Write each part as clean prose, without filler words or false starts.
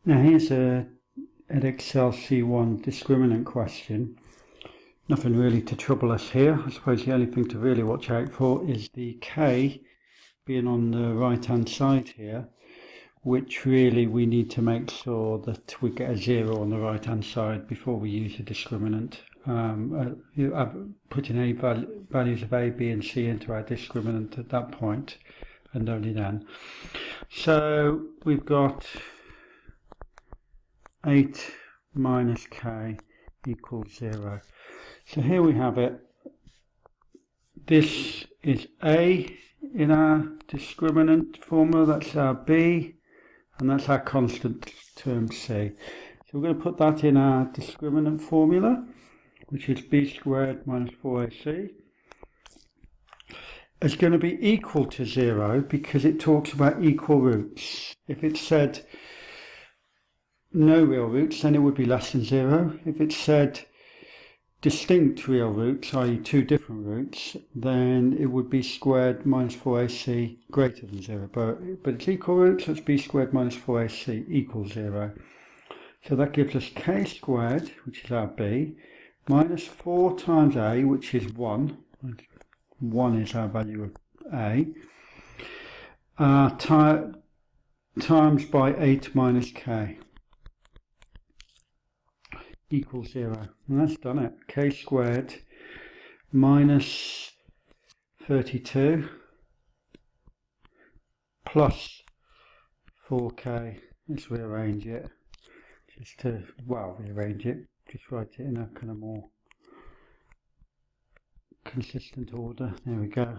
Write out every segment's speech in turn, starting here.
Now here's an Excel C1 discriminant question. Nothing really to trouble us here. I suppose the only thing to really watch out for is the K being on the right hand side here, which really we need to make sure that we get a 0 on the right hand side before we use the discriminant. Putting values of A, B and C into our discriminant at that point and only then. So we've got 8 minus K equals 0. So here we have it. This is A in our discriminant formula, that's our B, and that's our constant term C. So we're going to put that in our discriminant formula, which is B squared minus 4AC. It's going to be equal to 0 because it talks about equal roots. If it said no real roots, then it would be less than 0. If it said distinct real roots, i.e. two different roots, then it would be squared minus 4ac greater than 0. But it's equal roots, so it's b squared minus 4ac equals 0. So that gives us k squared, which is our b, minus 4 times a, which is 1. 1 is our value of a, times by 8 minus k. Equals 0, and that's done it. K squared minus 32 plus 4k. Let's rearrange it, just to, well, rearrange it, just write it in a kind of more consistent order. There we go.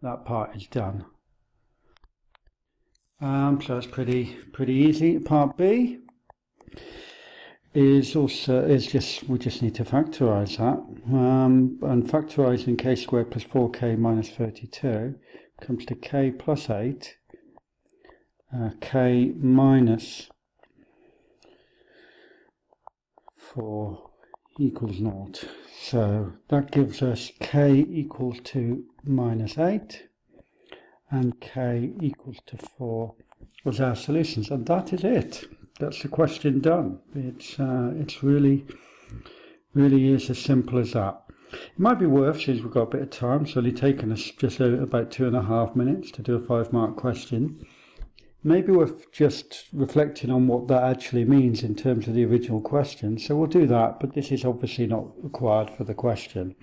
That part is done. So that's pretty easy. Part B is just, we just need to factorise that, and factorising k squared plus 4k minus 32 comes to k plus 8, k minus 4 equals 0. So that gives us k equals to minus 8 and k equals to 4 as our solutions, and that is it. That's the question done. It's really is as simple as that. It might be worth, since we've got a bit of time, it's only taken us just about 2.5 minutes to do a 5-mark question. Maybe worth just reflecting on what that actually means in terms of the original question. So we'll do that, but this is obviously not required for the question.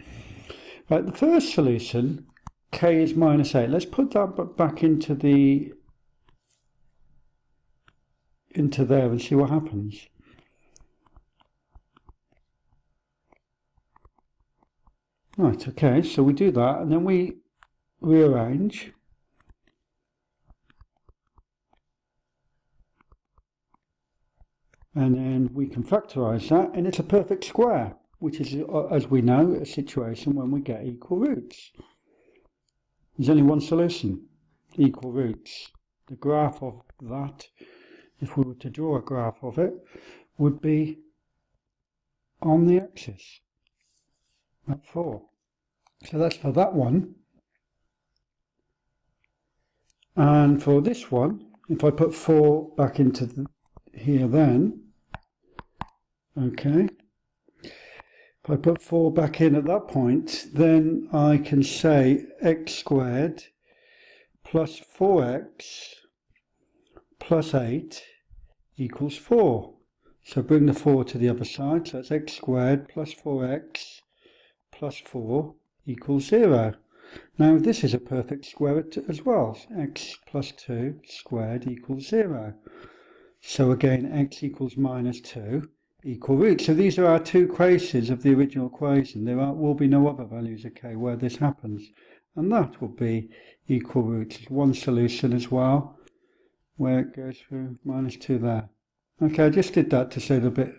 Right, the first solution, k is minus 8. Let's put that back into there and see what happens. Right, okay, so we do that and then we rearrange. And then we can factorise that, and it's a perfect square, which is, as we know, a situation when we get equal roots. There's only one solution, equal roots. The graph of that, if we were to draw a graph of it, would be on the axis at 4. So that's for that one. And for this one, if I put 4 back into here then, okay, if I put 4 back in at that point, then I can say x squared plus 4x plus 8 equals 4. So bring the 4 to the other side, so that's x squared plus 4x plus 4 equals 0. Now this is a perfect square as well, x plus 2 squared equals 0. So again, x equals minus 2 equal roots. So these are our two cases of the original equation. There will be no other values of k where this happens, and that will be equal roots. One solution as well, where it goes through minus 2 there. Okay, I just did that to shed a bit,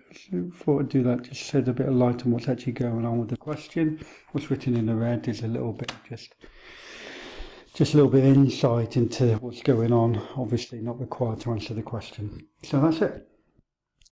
thought I'd do that to shed a bit of light on what's actually going on with the question. What's written in the red is a little bit, just a little bit of insight into what's going on, obviously not required to answer the question. So that's it.